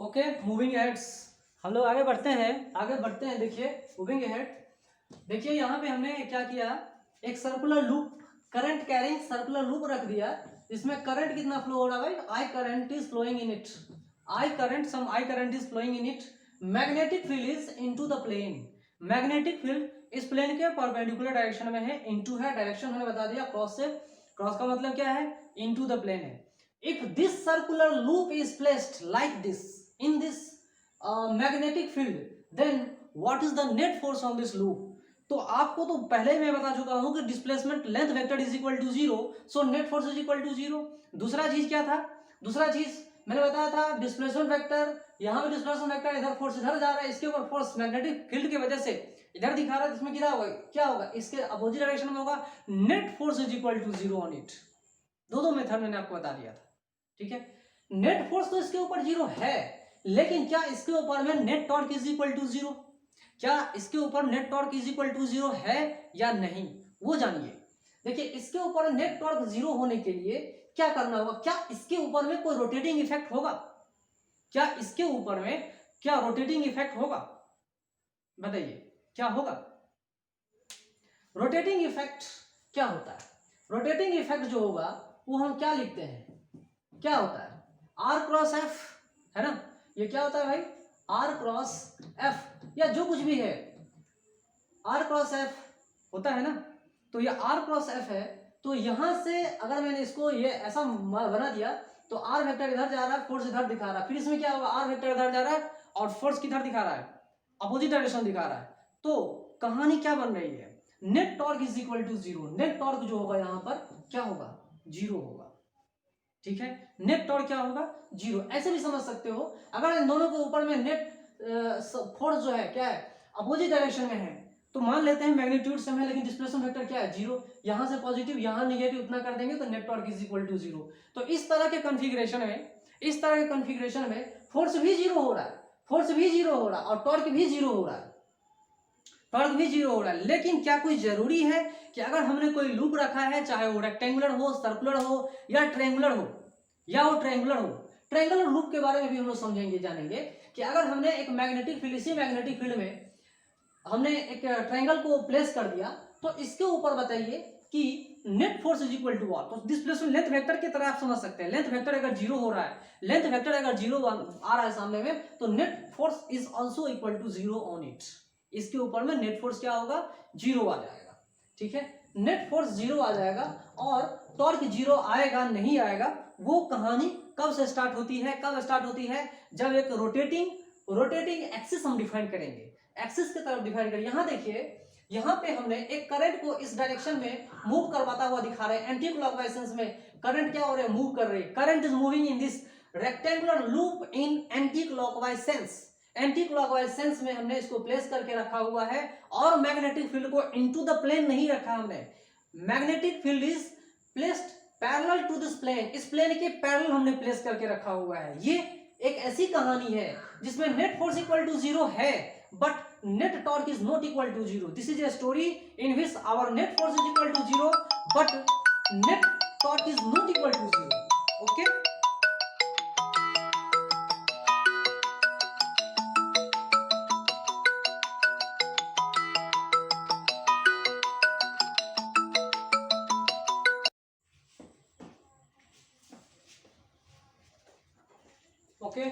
Okay, moving heads हम लोग आगे बढ़ते हैं। देखिए मूविंग हेड, देखिए यहाँ पे हमने क्या किया, एक circular loop, current carrying circular loop रख दिया। इसमें करंट कितना फ्लो हो रहा है भाई, I current is flowing in it, I current is flowing in it. Magnetic field is into the plane, magnetic field इस प्लेन के परपेंडिकुलर डायरेक्शन में है, इनटू है, डायरेक्शन हमने बता दिया क्रॉस से, क्रॉस का मतलब क्या है, इनटू द प्लेन है। If this circular loop is placed like this in this magnetic field, then what is the net force on this loop? तो आपको तो पहले मैं बता चुका हूं कि displacement length vector is equal to 0, so net force is equal to 0। दूसरा चीज क्या था, दूसरा चीज मैंने बताया था डिस्प्लेसमेंट वेक्टर, यहां पे डिस्प्लेसमेंट वेक्टर, इधर फोर्स इधर जा रहा है, इसके ऊपर फोर्स मैग्नेटिक फील्ड की वजह से इधर दिखा रहा है, इसमें क्या होगा, इसके अपोजिट डायरेक्शन में होगा, net force is equal to 0 on it. दो मेथड मैंने आपको बता दिया था, ठीक है। नेट फोर्स तो इसके ऊपर 0 है, लेकिन क्या इसके ऊपर में net torque is equal to 0, क्या इसके ऊपर net torque is equal to 0 है या नहीं, वो जानिए। देखिए इसके ऊपर नेट टॉर्क 0 होने के लिए क्या करना होगा, क्या इसके ऊपर में कोई रोटेटिंग इफेक्ट होगा, क्या इसके ऊपर में क्या रोटेटिंग इफेक्ट होगा, बताइए क्या होगा। रोटेटिंग इफेक्ट क्या होता है, रोटेटिंग इफेक्ट जो होगा वो हम क्या लिखते हैं, क्या होता है, आर क्रॉस एफ, है ना, ये क्या होता है भाई, आर क्रॉस एफ, या जो कुछ भी है आर क्रॉस एफ होता है ना। तो ये आर क्रॉस एफ है, तो यहां से अगर मैंने इसको ये ऐसा बना दिया तो आर वेक्टर इधर जा रहा है, फोर्स इधर दिखा रहा है, फिर इसमें क्या होगा, आर वेक्टर इधर जा रहा है और फोर्स किधर दिखा रहा है, अपोजिट डायरेक्शन दिखा रहा है। तो कहानी क्या बन रही है, net torque is equal to 0, net torque जो होगा यहाँ पर क्या होगा, 0 होगा, ठीक है। नेट टॉर्क क्या होगा, 0। ऐसे भी समझ सकते हो, अगर इन दोनों के ऊपर में नेट फोर्स जो है क्या है, अपोजिट डायरेक्शन में है, तो मान लेते हैं मैग्नीट्यूड सेम है लेकिन डिस्प्लेसमेंट वेक्टर क्या है, 0, यहां से पॉजिटिव यहां निगेटिव उतना कर देंगे तो net torque is equal to 0। तो इस तरह के कॉन्फ़िगरेशन में फोर्स भी 0 हो रहा है, फोर्स भी 0 हो रहा है और टॉर्क भी 0 हो रहा है, टॉर्क भी 0 हो रहा है। लेकिन क्या कोई जरूरी है कि अगर हमने कोई लूप रखा है, चाहे वो रेक्टेंगुलर हो, सर्कुलर हो या ट्रायंगुलर हो, ट्रायंगुलर लूप के बारे में भी हम लोग समझेंगे, जानेंगे कि अगर हमने एक मैग्नेटिक फील्ड, इसी मैग्नेटिक फील्ड में हमने एक ट्रायंगल को प्लेस कर दिया, तो इसके ऊपर बताइए कि net force is equal to what. तो डिस्प्लेसमेंट लेंथ वेक्टर की तरह आप समझ सकते हैं, लेंथ वेक्टर अगर 0 हो रहा है, लेंथ वेक्टर अगर 0 आ रहा है सामने में, तो net force is also equal to 0 on it. इसके ऊपर में नेट फोर्स क्या होगा, 0 आ जाएगा, ठीक है। नेट फोर्स 0 आ जाएगा और टॉर्क 0 आएगा नहीं आएगा, वो कहानी कब से स्टार्ट होती है, कब स्टार्ट होती है, जब एक रोटेटिंग एक्सिस हम डिफाइन करेंगे, एक्सिस की तरफ डिफाइन करेंगे। यहाँ देखिए, यहाँ पे हमने एक करंट को इस डायरेक्शन में मूव करवाता हुआ दिखा रहे हैं, एंटी क्लॉकवाइज सेंस में करंट क्या हो रहा है, मूव कर रही है, current is moving in this rectangular loop in anticlockwise sense. Anticlockwise sense में हमने इसको प्लेस करके रखा हुआ है और मैग्नेटिक फील्ड को इनटू द प्लेन नहीं रखा हमने, magnetic field is placed parallel to this plane, इस प्लेन के पैरेलल हमने प्लेस करके रखा हुआ है। ये एक ऐसी कहानी है जिसमें नेट फोर्स इक्वल टू 0 है but net torque is not equal to 0। This is a story in which our net force is equal to 0 but net torque is not equal to 0। Okay, okay.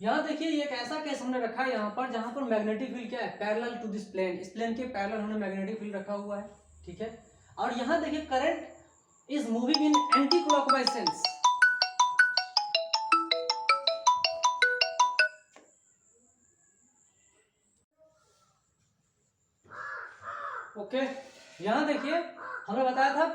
यहाँ देखिए ये एक ऐसा case हमने रखा है यहाँ पर, जहां पर मैग्नेटिक फील्ड क्या है, पैरेलल टू दिस प्लेन, इस प्लेन के पैरेलल हमने मैग्नेटिक फील्ड रखा हुआ है, ठीक है। और यहाँ देखिए current is moving in anticlockwise sense, okay. यहाँ देखिए हमने बताया था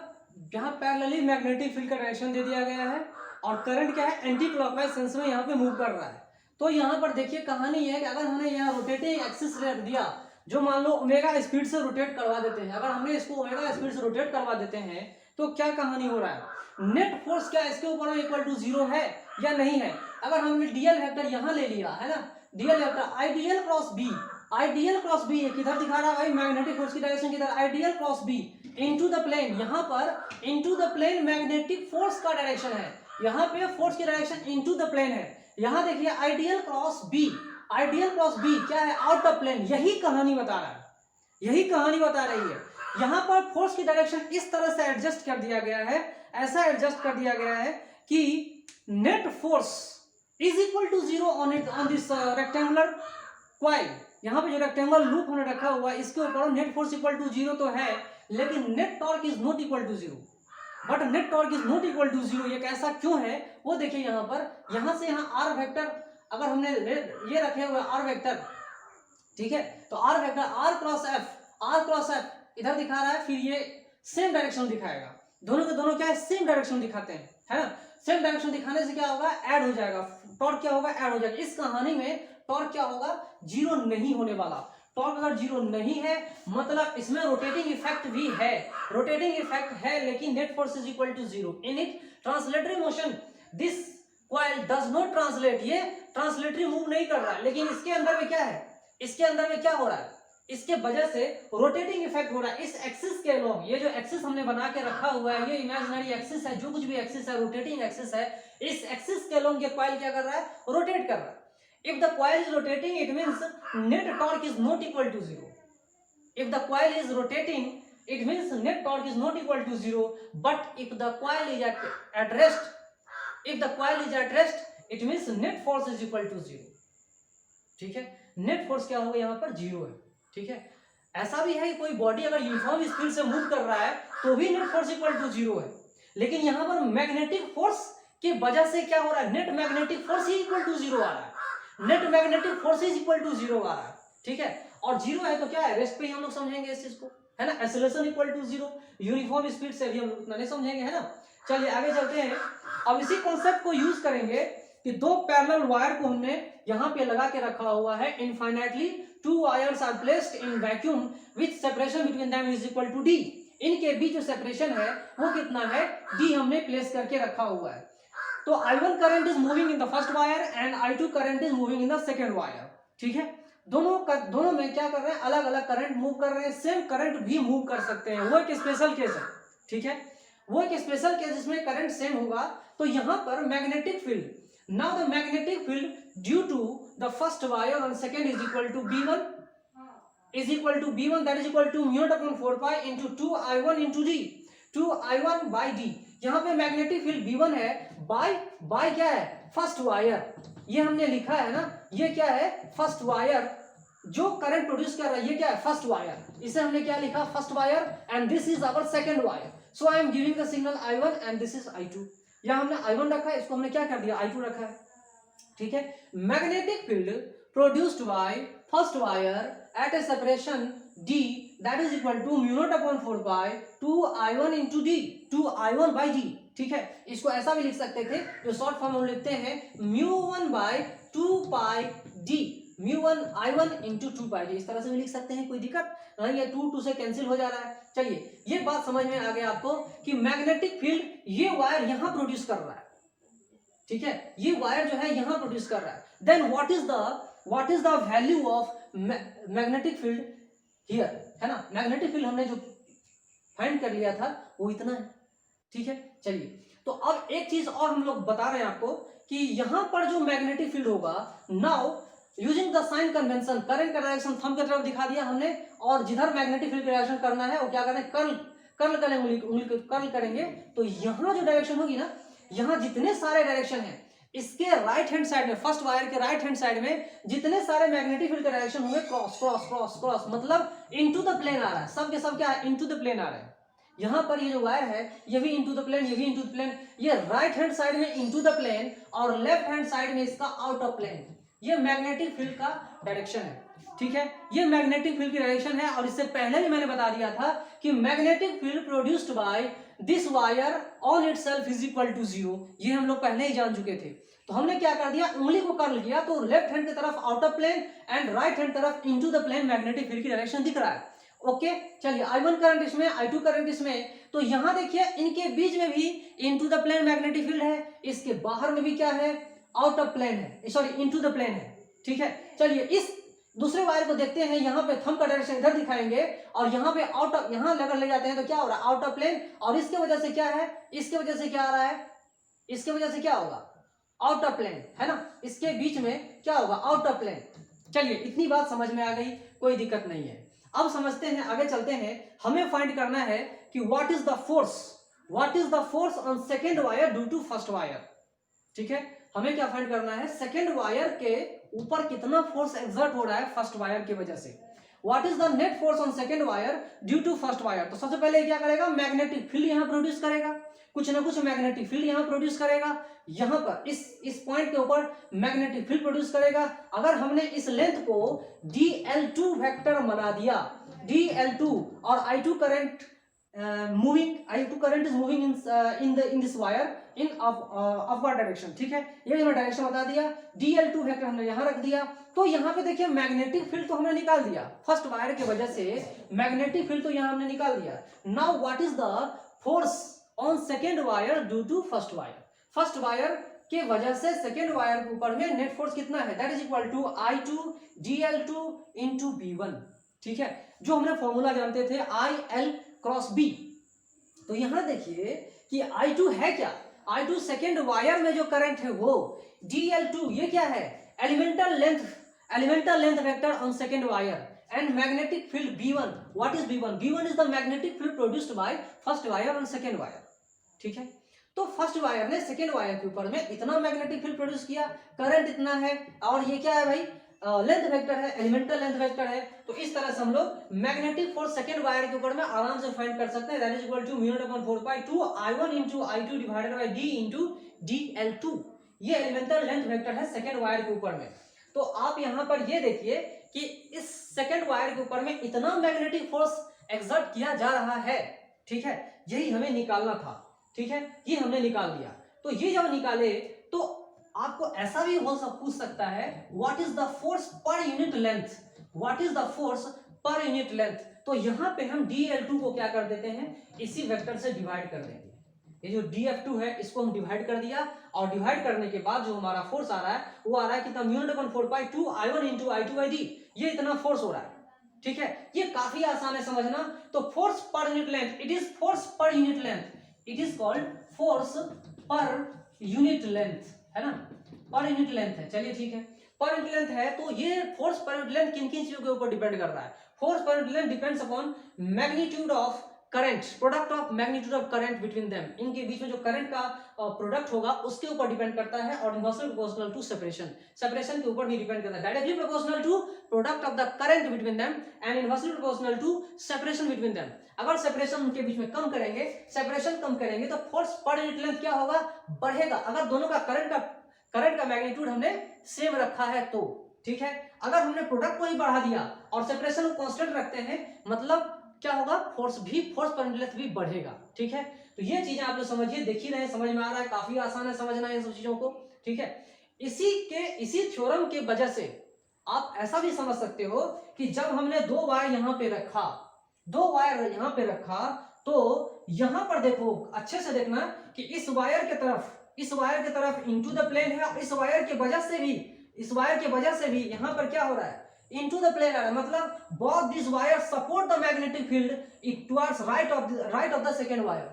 जहां पैरेलली मैग्नेटिक फील्ड का डायरेक्शन दे दिया गया है और करंट क्या है, एंटी क्लॉकवाइज सेंस में यहाँ पे मूव कर रहा है। तो यहाँ पर देखिए कहानी है कि अगर हमने यहाँ रोटेटिंग एक्सिस रख दिया, जो मान लो ओमेगा स्पीड से रोटेट करवा देते हैं, अगर हमने इसको ओमेगा स्पीड से रोटेट करवा देते हैं तो क्या कहानी हो रहा है, नेट फोर्स क्या इसके ऊपर इक्वल टू 0 है या नहीं है। अगर हमने डीएल वेक्टर यहाँ ले लिया है ना, dl vector I dl cross B, I dl cross B किधर दिखा रहा है भाई, मैग्नेटिक फोर्स की डायरेक्शन किधर, I dl cross B into the plane, यहाँ पर into the plane magnetic force का डायरेक्शन है, यहाँ पे फोर्स की डायरेक्शन इनटू द प्लेन है, यहाँ देखिए I dl cross B, I dl cross B क्या है, आउट ऑफ प्लेन, यही कहानी बता रहा है, यही कहानी बता रही है। यहाँ पर फोर्स की डायरेक्शन इस तरह से एडजस्ट कर दिया गया है, ऐसा एडजस्ट कर दिया गया है कि net force is equal to 0 on this rectangular coil. यहाँ पे जो रेक्टेंगुलर लूप हमने रखा हुआ है इसके ऊपर नेट फोर्स इक्वल टू 0 तो है, लेकिन net torque is not equal to 0, but net torque is not equal to 0। ये कैसा क्यों है वो देखिए, यहाँ पर यहाँ से यहाँ आर वेक्टर अगर हमने ये रखे हुए आर वेक्टर, ठीक है, तो R vector R cross F इधर दिखा रहा है, फिर ये सेम डायरेक्शन दिखाएगा, दोनों के दोनों क्या है, सेम डायरेक्शन दिखाते हैं, है ना। सेम डायरेक्शन दिखाने से क्या होगा, ऐड हो जाएगा, टॉर्क क्या होगा, ऐड हो जाएगा। इस कहानी में टॉर्क क्या होगा, 0 नहीं होने वाला। टॉर्क अगर 0 नहीं है मतलब इसमें रोटेटिंग इफेक्ट भी है, रोटेटिंग इफेक्ट है, लेकिन net force is equal to 0 in it translatory motion. This coil does not translate, ये ट्रांसलेटरी मूव नहीं कर रहा है, लेकिन इसके अंदर में क्या है, इसके अंदर में क्या हो रहा है, इसके वजह से रोटेटिंग इफेक्ट हो रहा है। इस एक्सिस के अलोंग, ये जो एक्सिस हमने बना के रखा हुआ है, ये इमेजिनरी एक्सिस है, जो कुछ भी एक्सिस है रोटेटिंग एक्सिस है, इस एक्सिस के अलोंग ये कॉइल क्या कर रहा है, रोटेट कर रहा है। If the coil is rotating, it means net torque is not equal to 0. If the coil is rotating, it means net torque is not equal to 0. But if the coil is at rest, if the coil is at rest, it means net force is equal to 0. ठीक है, net force क्या होगा यहाँ पर 0 है, ठीक है। ऐसा भी है कि कोई बॉडी अगर यूनिफॉर्म स्पीड से मूव कर रहा है तो भी नेट फोर्स इक्वल टू 0 है, लेकिन यहाँ पर मैग्नेटिक फोर्स की वजह से क्या हो रहा है, नेट मैग्नेटिक फोर्स ही इक्वल टू 0 आ रहा है, net magnetic force is equal to 0 आ रहा है, ठीक है। और 0 है तो क्या है, रेस्ट पे ही हम लोग समझेंगे इस चीज को, है ना। Acceleration equal to 0, uniform speed से भी हम उतना नहीं समझेंगे, है ना। चलिए आगे चलते हैं। अब इसी कॉन्सेप्ट को यूज करेंगे कि दो पैरेलल वायर को हमने यहाँ पे लगा के रखा हुआ है infinitely, 2 wires are placed in vacuum with separation between them is equal to d। इनके बीच जो सेपरेशन है वो कितना है, d हमने प्लेस करके रखा हुआ है। तो I1 current is moving in the first wire and I2 current is moving in the second wire, ठीक है। दोनों में क्या कर रहे हैं, अलग अलग करंट मूव कर रहे हैं, सेम करंट भी मूव कर सकते हैं, वो एक स्पेशल केस है, ठीक है, वो एक स्पेशल केस जिसमें करंट सेम होगा। तो यहाँ पर magnetic field, now the magnetic field due to the first wire और second is equal to B1 is equal to B1, that is equal to mu naught upon 4 pi into 2I1 into D, 2I1 by D। यहाँ पे magnetic field B1 है, bye क्या है, first wire, ये हमने लिखा है ना, ये क्या है, फर्स्ट वायर जो करंट प्रोड्यूस कर रहा है, ये क्या है, फर्स्ट वायर, इसे हमने क्या लिखा, first wire, and this is our second wire. So I am giving the signal I1 and this is I2। यहाँ हमने I1 रखा है, इसको हमने क्या कर दिया, I2 रखा है, ठीक है। Magnetic field produced by first wire at a separation d, that is equal to mu naught upon 4 pi 2I1 into d, 2I1 by d, ठीक है। इसको ऐसा भी लिख सकते थे, जो शॉर्ट फॉर्म हम लिखते हैं mu1 by 2 pi d, mu1 I1 into 2 pi d, इस तरह से भी लिख सकते हैं, कोई दिक्कत नहीं है, 2 से कैंसिल हो जा रहा है। चलिए ये बात समझ में आ गया आपको कि मैग्नेटिक फील्ड ये वायर यहां प्रोड्यूस कर रहा है, ठीक है, ये वायर जो है यहां प्रोड्यूस कर रहा है। Then what is the value of magnetic field here, है ना। मैग्नेटिक फील्ड हमने जो फाइंड कर लिया था वो इतना है, ठीक है। चलिए तो अब एक चीज और हम लोग बता रहे हैं आपको कि यहां पर जो मैग्नेटिक फील्ड होगा, now using the sign convention, current का डायरेक्शन थंब की तरफ दिखा दिया हमने, और जिधर मैग्नेटिक फील्ड का डायरेक्शन करना है वो क्या करें, कर्ल करेंगे, उंगली कर्ल करेंगे, तो यहां जो डायरेक्शन होगी ना, यहां जितने सारे डायरेक्शन है इसके राइट हैंड साइड में, फर्स्ट वायर के राइट हैंड साइड में जितने सारे मैग्नेटिक फील्ड का डायरेक्शन होंगे क्रॉस क्रॉस क्रॉस क्रॉस, मतलब इनटू द प्लेन आ रहा है, सब के सब क्या है, इनटू द प्लेन आ रहा है। यहाँ पर ये जो वायर है ये भी इनटू द प्लेन, ये भी इनटू द प्लेन, ये राइट हैंड साइड में इनटू द प्लेन और लेफ्ट हैंड साइड में इसका आउट ऑफ प्लेन, ये मैग्नेटिक फील्ड का डायरेक्शन है, ठीक है। ये मैग्नेटिक फील्ड की डायरेक्शन है, और इससे पहले भी मैंने बता दिया था कि magnetic field produced by this wire on itself is equal to 0, ये हम लोग पहले ही जान चुके थे। तो हमने क्या कर दिया, उंगली को कर्ल किया तो लेफ्ट हैंड की तरफ out of plane and right hand तरफ into the plane magnetic field की डायरेक्शन दिख रहा है, ओके। चलिए I1 करंट इसमें, I2 करंट इसमें, तो यहां देखिए इनके बीच में भी into the plane magnetic field है, इसके बाहर में भी क्या है, आउट ऑफ प्लेन है, सॉरी इनटू द प्लेन है, ठीक है। चलिए इस दूसरे वायर को देखते हैं, यहाँ पे थंब का डायरेक्शन इधर दिखाएंगे और यहाँ पे आउट ऑफ, यहाँ लेकर ले जाते हैं तो क्या हो रहा है, आउट ऑफ प्लेन, और इसके वजह से क्या है, इसके वजह से क्या आ रहा है, इसके वजह से क्या होगा, आउट ऑफ प्लेन, है ना, इसके बीच में क्या होगा, आउट ऑफ प्लेन। चलिए इतनी बात समझ में आ गई, कोई दिक्कत नहीं है। अब समझते हैं, आगे चलते हैं। हमें फाइंड करना है कि what is the force on second wire due to first wire. ठीक है, हमें क्या फाइंड करना है, सेकेंड वायर के ऊपर कितना फोर्स एक्सर्ट हो रहा है फर्स्ट वायर की वजह से। What is the net force on second wire due to first wire. तो सबसे पहले क्या करेगा, मैग्नेटिक फील्ड यहां प्रोड्यूस करेगा, कुछ ना कुछ मैग्नेटिक फील्ड यहां प्रोड्यूस करेगा, यहां पर इस पॉइंट के ऊपर मैग्नेटिक फील्ड प्रोड्यूस करेगा। अगर हमने इस लेंथ को dl2 वेक्टर बना दिया, dl2, और I2 current is moving in this wire in upward direction। ठीक है, ये जो डायरेक्शन बता दिया, dl2 वेक्टर हमने यहां रख दिया। तो यहाँ पे देखिए मैग्नेटिक फील्ड तो हमने निकाल दिया, फर्स्ट वायर की वजह से मैग्नेटिक फील्ड तो यहाँ हमने निकाल दिया। Now what is the force on second wire due to first wire. First wire के वजह से सेकेंड वायर के ऊपर में नेट फोर्स कितना है, that is equal to I2 dl2 into B1। ठीक है, जो हमने फॉर्मूला जानते थे IL क्रॉस B। तो यहां देखिए कि I2 है क्या, I2 सेकेंड वायर में जो करंट है वो, dl2 ये क्या है, elemental length vector on second wire, and magnetic field B1। What is B1? B1 is the magnetic field produced by first wire on second wire. ठीक है, तो फर्स्ट वायर ने सेकेंड वायर के ऊपर में इतना मैग्नेटिक फील्ड प्रोड्यूस किया, current इतना है, और ये क्या है भाई, लेंथ वेक्टर है, एलिमेंटल लेंथ वेक्टर है। तो इस तरह से हम लोग मैग्नेटिक फोर्स सेकेंड वायर के ऊपर में आराम से फाइंड कर सकते हैं, that is equal to μ0/4 I1 into I2 divided by D into dl2। ये एलिमेंटल लेंथ वेक्टर है सेकेंड वायर के ऊपर में। तो आप यहाँ पर ये देखिए कि इस सेकेंड वायर के ऊपर में इतना मैग्नेटिक फोर्स एक्सर्ट किया जा रहा है। ठीक है, यही हमें निकालना था। ठीक है, ये हमने निकाल दिया। तो ये जब निकाले तो आपको ऐसा भी पूछ सकता है, what is the force per unit length, what is the force per unit length. तो यहाँ पे हम dl2 को क्या कर देते हैं, इसी वेक्टर से डिवाइड कर देंगे। ये जो df2 है इसको हम डिवाइड कर दिया, और डिवाइड करने के बाद जो हमारा फोर्स आ रहा है वो आ रहा है कितना, μ0/4 I1 into I2 by D। ये इतना फोर्स हो रहा है। ठीक है, ये काफी आसान है समझना। तो force per unit length, it is force per unit length, it is called force per unit length, है ना, पर यूनिट लेंथ है। चलिए ठीक है, पर यूनिट लेंथ है। तो ये फोर्स पर यूनिट लेंथ किन किन चीजों के ऊपर डिपेंड कर रहा है, force per unit length depends upon magnitude of current, product of magnitude of current between them. इनके बीच में जो करंट का प्रोडक्ट होगा उसके ऊपर डिपेंड करता है, और इनवर्सली प्रोपोर्शनल टू सेपरेशन के ऊपर भी डिपेंड करता है, directly proportional to product of the current between them and inversely proportional to separation between them. अगर सेपरेशन उनके बीच में कम करेंगे, सेपरेशन कम करेंगे, तो फोर्स पर यूनिट लेंथ क्या होगा, बढ़ेगा। अगर दोनों का करंट का मैग्नीट्यूड हमने सेम रखा है तो। ठीक है, अगर हमने प्रोडक्ट को ही बढ़ा दिया और सेपरेशन को कांस्टेंट रखते हैं, मतलब क्या होगा, फोर्स पर यूनिट लेंथ भी बढ़ेगा। ठीक है, तो ये चीजें आप लोग समझिए, देख ही रहे हैं, समझ में आ रहा है, काफी आसान है समझना इन सब चीजों को। ठीक है, इसी थ्योरम के वजह से आप ऐसा भी समझ सकते हो कि जब हमने दो वायर यहाँ पे रखा, तो यहाँ पर देखो, अच्छे से देखना कि इस वायर के तरफ इनटू द प्लेन है, इस वायर के वजह से भी यहाँ पर क्या हो रहा है, इनटू द प्लेन आ रहा है। मतलब both this wire support the magnetic field towards right of the second wire.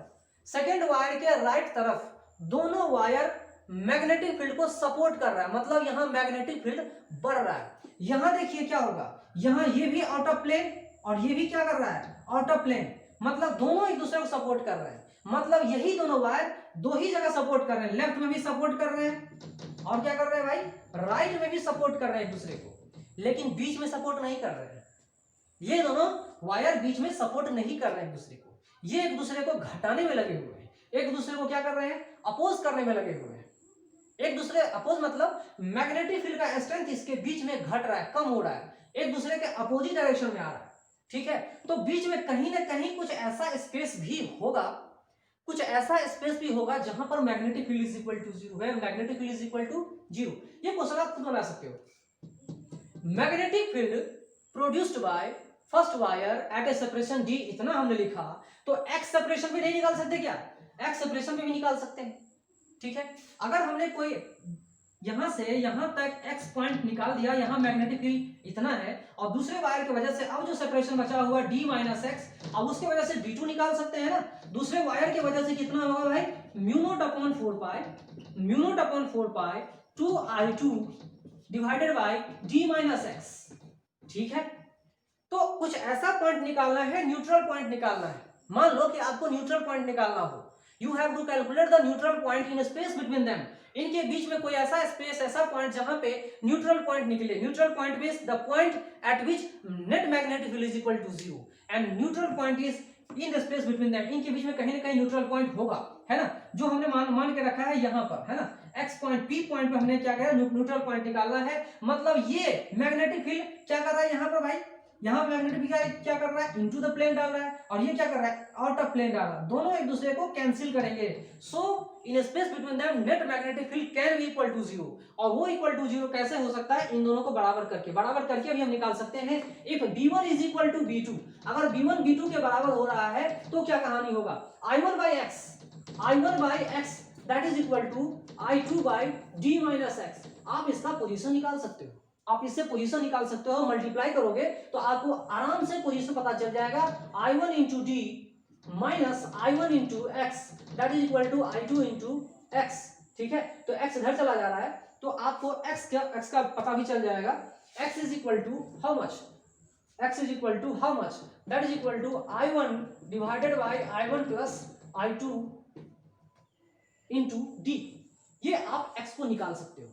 Second wire के राइट तरफ दोनों वायर मैग्नेटिक फील्ड को सपोर्ट कर रहा है, मतलब यहाँ मैग्नेटिक फील्ड बढ़ रहा है। यहाँ देखिए क्या होगा, यहाँ ये भी आउट ऑफ प्लेन और ये भी क्या कर रहा है, आउट ऑफ प्लेन, मतलब दोनों एक दूसरे को सपोर्ट कर रहे हैं। मतलब यही दोनों वायर दो ही जगह सपोर्ट कर रहे हैं, लेफ्ट में भी सपोर्ट कर रहे हैं और क्या कर रहे हैं भाई, राइट में भी सपोर्ट कर रहे हैं एक दूसरे को, लेकिन बीच में सपोर्ट नहीं कर रहे हैं। ये दोनों वायर बीच में सपोर्ट नहीं कर रहे हैं एक दूसरे को, ये एक दूसरे को घटाने में लगे हुए हैं, एक दूसरे को क्या कर रहे हैं, अपोज करने में लगे हुए हैं। एक दूसरे अपोज मतलब मैग्नेटिक फील्ड का स्ट्रेंथ इसके बीच में घट रहा है, कम हो रहा है, एक दूसरे के अपोजिट डायरेक्शन में आ रहा है। ठीक है, तो बीच में कहीं ना कहीं कुछ ऐसा स्पेस भी होगा, जहां पर magnetic field is equal to 0, where magnetic field is equal to 0। ये क्वेश्चन आप खुद बना सकते हो। Magnetic field produced by first wire at a separation D, इतना हमने लिखा, तो एक्स सेपरेशन भी नहीं निकाल सकते क्या, एक्स सेपरेशन भी निकाल सकते हैं। ठीक है, अगर हमने कोई यहाँ से यहाँ तक x पॉइंट निकाल दिया, यहाँ मैग्नेटिक फील्ड इतना है, और दूसरे वायर की वजह से अब जो सेपरेशन बचा हुआ d माइनस एक्स, अब उसके वजह से v2 निकाल सकते हैं ना। दूसरे वायर की वजह से कितना होगा भाई, mu naught upon 4 pi 2i2 divided by d minus x. ठीक है, तो कुछ ऐसा पॉइंट निकालना है, न्यूट्रल पॉइंट निकालना है। मान लो कि आपको न्यूट्रल पॉइंट निकालना हो, you have to calculate the neutral point in space between them. इनके बीच में कोई ऐसा स्पेस, ऐसा पॉइंट जहां पे न्यूट्रल पॉइंट निकले। Neutral point means the point at which net magnetic field is equal to 0 and neutral point is in the space between them. इनके बीच में कहीं ना कहीं न्यूट्रल पॉइंट होगा, है ना, जो हमने मान के रखा है यहाँ पर, है ना। एक्स पॉइंट पी पॉइंट पे हमने क्या किया, न्यूट्रल पॉइंट निकालना है। मतलब ये मैग्नेटिक फील्ड क्या कर रहा है यहाँ पर भाई, यहाँ मैग्नेटिक फील्ड क्या कर रहा है, इनटू द प्लेन डाल रहा है, और ये क्या कर रहा है, आउट ऑफ प्लेन डाल रहा है। दोनों एक दूसरे को कैंसिल करेंगे। So in space between them net magnetic field can be equal to 0। और वो इक्वल टू 0 कैसे हो सकता है, इन दोनों को बराबर करके अभी हम निकाल सकते हैं। If b1 is equal to b2, अगर b1 b2 के बराबर हो रहा है तो क्या कहानी होगा, i1 by x that is equal to i2 by d minus X. आप इसका पोजीशन निकाल सकते हो, आप इससे पोजीशन निकाल सकते हो। मल्टीप्लाई करोगे तो आपको आराम से पोजीशन पता चल जाएगा, i1 into D minus i1 into X that is equal to i2 into X. ठीक है, तो x इधर चला जा रहा है तो आपको x का पता भी चल जाएगा। x is equal to how much, that is equal to i1 divided by i1 plus i2 into D. ये आप x को निकाल सकते हो।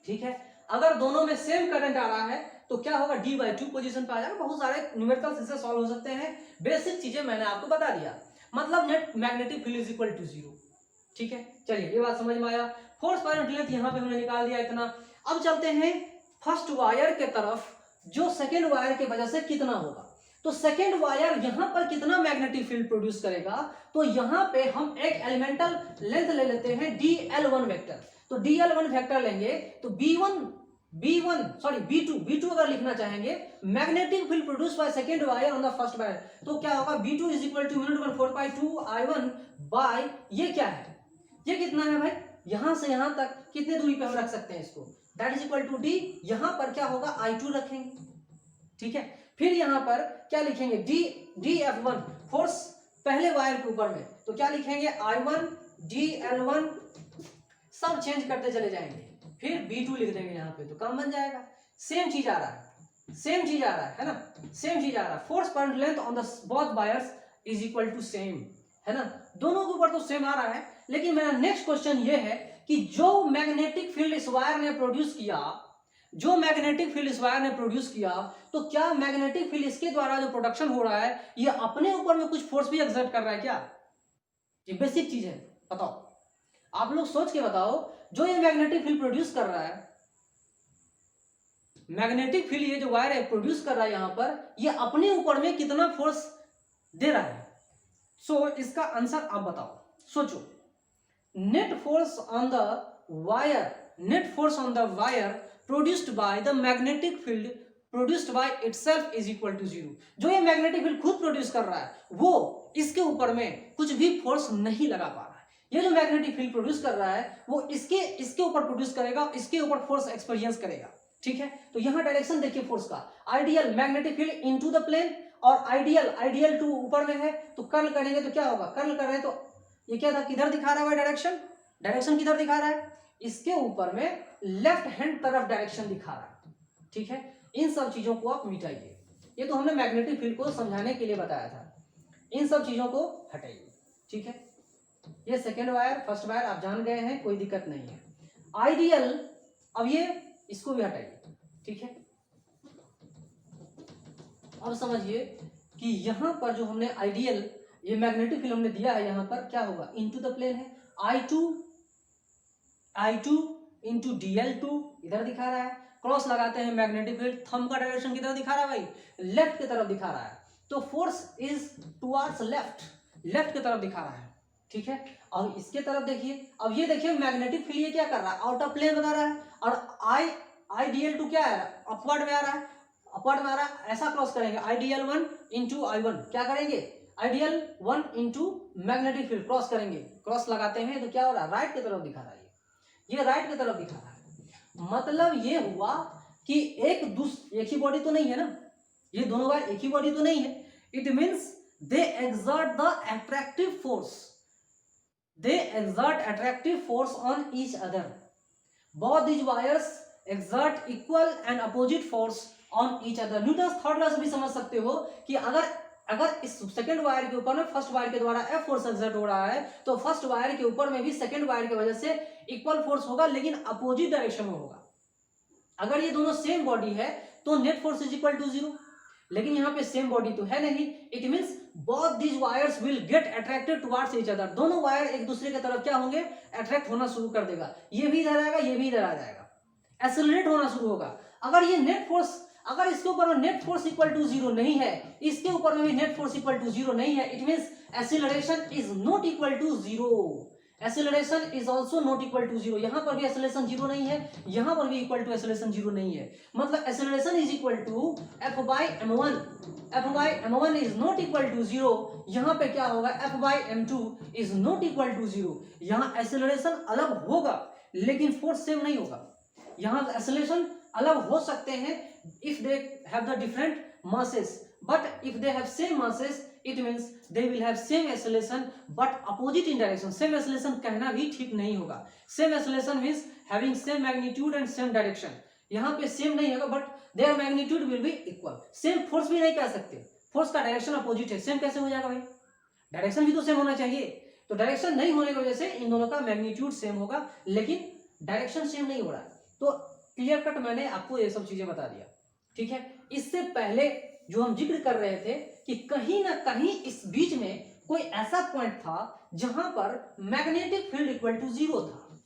ठीक है, अगर दोनों में सेम करंट आ रहा है तो क्या होगा, d/2 पोजीशन पे आ जाएगा। बहुत सारे न्यूमेरिकल्स इससे सॉल्व हो सकते हैं। बेसिक चीजें मैंने आपको बता दिया, मतलब net magnetic field is equal to 0। ठीक है, चलिए ये बात समझ में आया। फोर्स पावर लेंथ यहाँ पे हमने निकाल दिया इतना। अब चलते हैं फर्स्ट वायर के तरफ, जो सेकेंड वायर की वजह से कितना होगा। तो सेकेंड वायर यहां पर कितना मैग्नेटिक फील्ड प्रोड्यूस करेगा, तो यहां पे हम एक एलिमेंटल लेंथ ले लेते हैं dl1 वेक्टर। तो dl1 वेक्टर लेंगे तो b2 अगर लिखना चाहेंगे, magnetic field produce by second wire on the first wire, तो क्या होगा, b2 is equal to 4/2i1 bye, ये क्या है, ये कितना है भाई, यहां से यहां तक कितने दूरी पे हम रख सकते हैं इसको, that is equal to d। यहां पर क्या होगा, i2 रखेंगे। ठीक है, फिर यहां पर क्या लिखेंगे, df1 फोर्स पहले वायर के ऊपर में, तो क्या लिखेंगे, i1 dl1 सब चेंज करते चले जाएंगे, फिर b2 लिख देंगे यहाँ पे, तो काम बन जाएगा। सेम चीज आ रहा है ना, सेम चीज आ रहा है। Force per length on the both wires is equal to same, है ना, दोनों के ऊपर तो सेम आ रहा है। लेकिन मेरा नेक्स्ट क्वेश्चन ये है कि जो मैग्नेटिक फील्ड इस वायर ने प्रोड्यूस किया, तो क्या मैग्नेटिक फील्ड इसके द्वारा जो प्रोडक्शन हो रहा है, ये अपने ऊपर में कुछ फोर्स भी एक्सर्ट कर रहा है क्या। ये बेसिक चीज है, बताओ आप लोग सोच के बताओ, जो ये मैग्नेटिक फील्ड प्रोड्यूस कर रहा है, मैग्नेटिक फील्ड ये जो वायर है प्रोड्यूस कर रहा है यहां पर, ये अपने ऊपर में कितना फोर्स दे रहा है। सो इसका आंसर आप बताओ, सोचो। Net force on the wire produced by the magnetic field produced by itself is equal to 0। जो ये मैग्नेटिक फील्ड खुद प्रोड्यूस कर रहा है, वो इसके ऊपर में कुछ भी फोर्स नहीं लगा पा रहा है। ये जो मैग्नेटिक फील्ड प्रोड्यूस कर रहा है, वो इसके ऊपर प्रोड्यूस करेगा, इसके ऊपर फोर्स एक्सपीरियंस करेगा। ठीक है, तो यहां डायरेक्शन देखिए फोर्स का, I dl magnetic field into the plane, और आइडियल टू ऊपर में है, तो कर्ल करेंगे तो क्या होगा, कर्ल कर रहे हैं तो ये क्या था, किधर दिखा रहा है डायरेक्शन किधर दिखा रहा है, इसके ऊपर में लेफ्ट हैंड तरफ डायरेक्शन दिखा रहा है। ठीक है, इन सब चीजों को आप मिटाइए। ये तो हमने मैग्नेटिक फील्ड को समझाने के लिए बताया था, इन सब चीजों को हटाइए। ठीक है, ये सेकेंड वायर फर्स्ट वायर आप जान गए हैं, कोई दिक्कत नहीं है। आइडियल, अब ये इसको भी हटाइए। ठीक है, अब समझिए कि यहां पर जो हमने आइडियल ये मैग्नेटिक फील्ड हमने दिया है, यहां पर क्या होगा, इनटू द प्लेन है, I2 इंटू dl2 इधर दिखा रहा है, क्रॉस लगाते हैं मैग्नेटिक फील्ड, थंब का डायरेक्शन किधर दिखा रहा है भाई, लेफ्ट की तरफ दिखा रहा है, तो फोर्स इज टुवर्ड्स लेफ्ट की तरफ दिखा रहा है। ठीक है, अब इसके तरफ देखिए, अब ये देखिए मैग्नेटिक फील्ड ये क्या कर रहा है, आउट ऑफ प्लेन बता रहा है, और idl2 क्या है, अपवर्ड में आ रहा है, ऐसा क्रॉस करेंगे, idl1 इंटू i1 क्या करेंगे, idl1 into magnetic field cross करेंगे, क्रॉस लगाते हैं तो क्या हो रहा है, राइट की तरफ दिखा रहा है। ये राइट की तरफ दिखा रहा है। मतलब ये हुआ कि एक ही बॉडी तो नहीं है ना, ये दोनों वायर एक ही बॉडी तो नहीं है। It means they exert the attractive force, they exert attractive force on each other. Both these wires exert equal and opposite force on each other. Newton third law से भी समझ सकते हो कि अगर इस सेकंड वायर के ऊपर में फर्स्ट वायर के द्वारा F फोर्स एक्सर्ट हो रहा है तो फर्स्ट वायर के ऊपर में भी सेकंड वायर की वजह से इक्वल फोर्स होगा, लेकिन अपोजिट डायरेक्शन में होगा। अगर ये दोनों सेम बॉडी है तो net force is equal to 0, लेकिन यहाँ पे सेम बॉडी तो है नहीं। It means both these wires will get attracted towards each other. दोनों वायर एक दूसरे की तरफ क्या होंगे, अट्रैक्ट होना शुरू कर देगा। ये भी इधर आएगा, ये भी इधर आ जाएगा, एक्सेलरेट होना शुरू होगा। अगर ये नेट फोर्स, अगर इसके ऊपर में नेट फोर्स इक्वल टू 0 नहीं है, इसके ऊपर में भी नेट फोर्स इक्वल टू 0 नहीं है, it means acceleration is not equal to 0। Acceleration is also not equal to 0। यहां पर भी एक्सेलरेशन 0 नहीं है, यहां पर भी इक्वल टू एक्सेलरेशन 0 नहीं है। मतलब acceleration is equal to F by m1, F by m1 is not equal to 0। यहां पे क्या होगा, F by m2 is not equal to 0। यहां एक्सेलरेशन अलग होगा लेकिन फोर्स सेम नहीं होगा। यहां एक्सेलरेशन अलग हो सकते हैं if they have the different masses, but if they have same masses it means they will have same acceleration but opposite in direction. same acceleration कहना भी ठीक नहीं होगा। same acceleration means having same magnitude and same direction. यहाँ पे same नहीं होगा but their magnitude will be equal. same force भी नहीं कह सकते, force का direction opposite है, same कैसे हो जाएगा भाई, डायरेक्शन भी तो सेम होना चाहिए। तो डायरेक्शन नहीं होने की वजह से इन दोनों का मैग्नीट्यूड सेम होगा लेकिन डायरेक्शन सेम नहीं हो रहा है। तो क्लियर कट मैंने आपको ये सब चीजें बता दिया, ठीक है। इससे पहले जो हम जिक्र कर रहे थे कि कहीं ना कहीं इस बीच में कोई ऐसा पॉइंट था जहां पर मैग्नेटिक फील्ड इक्वल टू 0 था,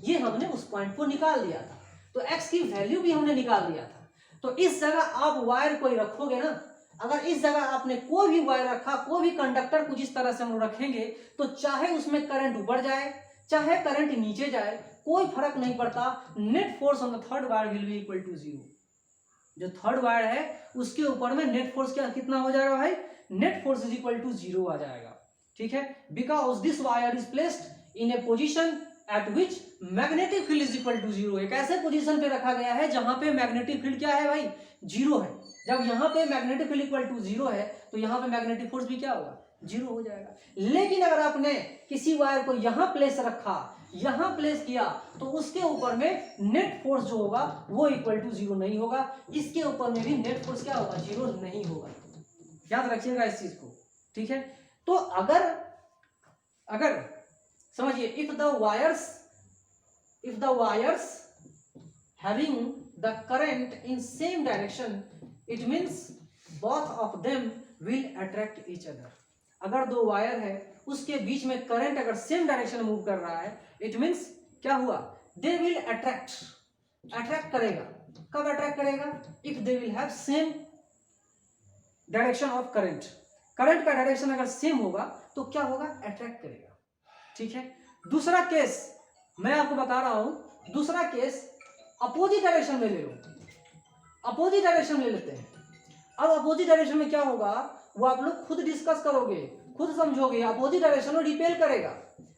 ये हमने उस पॉइंट को निकाल दिया था। तो x की वैल्यू भी हमने निकाल दिया था। तो इस जगह आप वायर कोई रखोगे ना, अगर इस जगह आपने कोई भी वायर रखा, कोई भी कंडक्टर कुछ इस तरह से हम रखेंगे तो चाहे उसमें करंट ऊपर जाए चाहे करंट नीचे जाए कोई फर्क नहीं पड़ता, net force on the third wire will be equal to 0। जो थर्ड वायर है उसके ऊपर में नेट फोर्स क्या कितना हो जाएगा भाई, net force is equal to 0 आ जाएगा, ठीक है। Because this wire is placed in a position at which magnetic field is equal to 0। एक ऐसे पोजीशन पे रखा गया है जहां पे मैग्नेटिक फील्ड क्या है भाई, 0 है। जब यहाँ पे मैग्नेटिक फील्ड इक्वल टू 0 है तो यहाँ पे मैग्नेटिक फोर्स भी क्या होगा, 0 हो जाएगा। लेकिन अगर आपने किसी वायर को यहाँ प्लेस रखा, यहां प्लेस किया, तो उसके ऊपर में नेट फोर्स जो होगा वो इक्वल टू 0 नहीं होगा, इसके ऊपर में भी नेट फोर्स क्या होगा, 0 नहीं होगा। याद रखिएगा इस चीज को, ठीक है। तो अगर समझिए, if the wires having the current in same direction it means both of them will attract each other. अगर दो वायर है उसके बीच में करंट अगर सेम डायरेक्शन मूव कर रहा है इट मीन्स क्या हुआ, दे विल अट्रैक्ट करेगा। कब अट्रैक्ट करेगा, if they will have same direction of current. Current का डायरेक्शन अगर सेम होगा तो क्या होगा, अट्रैक्ट करेगा, ठीक है। दूसरा केस मैं आपको बता रहा हूं, दूसरा केस अपोजिट डायरेक्शन में ले लो, अपोजिट डायरेक्शन ले लेते हैं। अब अपोजिट डायरेक्शन में क्या होगा वो आप लोग खुद डिस्कस करोगे, खुद समझोगे। अपोजिट डायरेक्शन में रिपेल करेगा,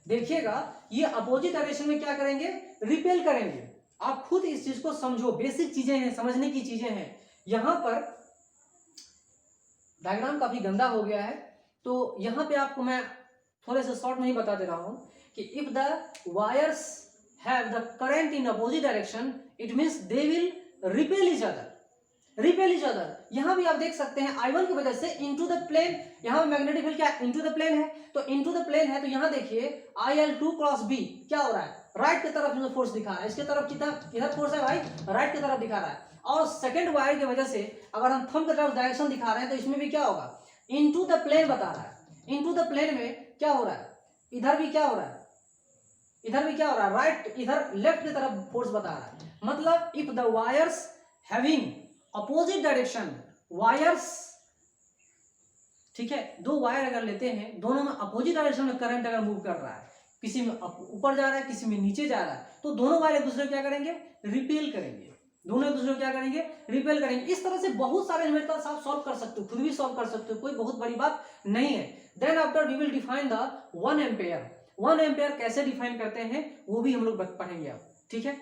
देखिएगा ये अपोजिट डायरेक्शन में क्या करेंगे, रिपेल करेंगे। आप खुद इस चीज को समझो, बेसिक चीजें हैं, समझने की चीजें हैं। यहां पर डायग्राम काफी गंदा हो गया है तो यहां पे आपको मैं थोड़े से शॉर्ट में ही बता दे रहा हूं कि if the wires have the current in opposite direction it means they will repel each other. यहां भी आप देख सकते हैं I1 की वजह से इनटू द प्लेन, यहां मैग्नेटिक फील्ड क्या इनटू द प्लेन है, तो इनटू द प्लेन है तो यहां देखिए IL2 क्रॉस B क्या हो रहा है, राइट की तरफ में फोर्स दिखा रहा है, इसके तरफ किधर फोर्स है भाई, राइट की तरफ दिखा रहा है। और सेकंड वायर की वजह से अगर हम थंब की तरफ डायरेक्शन दिखा रहे हैं तो इसमें भी क्या होगा, इनटू द प्लेन बता रहा है। इनटू द प्लेन में क्या हो रहा है, इधर भी क्या हो रहा है, इधर भी क्या हो रहा है, राइट इधर लेफ्ट की तरफ फोर्स बता रहा है। मतलब if the wires having opposite direction wires, ठीक है, दो वायर अगर लेते हैं दोनों में अपोजिट डायरेक्शन में करंट अगर मूव कर रहा है, किसी में ऊपर जा रहा है किसी में नीचे जा रहा है, तो दोनों वायर एक दूसरे को क्या करेंगे, रिपेल करेंगे, दोनों एक दूसरे को क्या करेंगे, रिपेल करेंगे। इस तरह से बहुत सारे न्यूमेरिकल्स आप सॉल्व कर सकते हो, खुद भी सॉल्व कर सकते हो, कोई बहुत बड़ी बात नहीं है। Then after we will define the 1 ampere. 1 ampere कैसे डिफाइन करते हैं वो भी हम लोग पढ़ेंगे अब, ठीक है।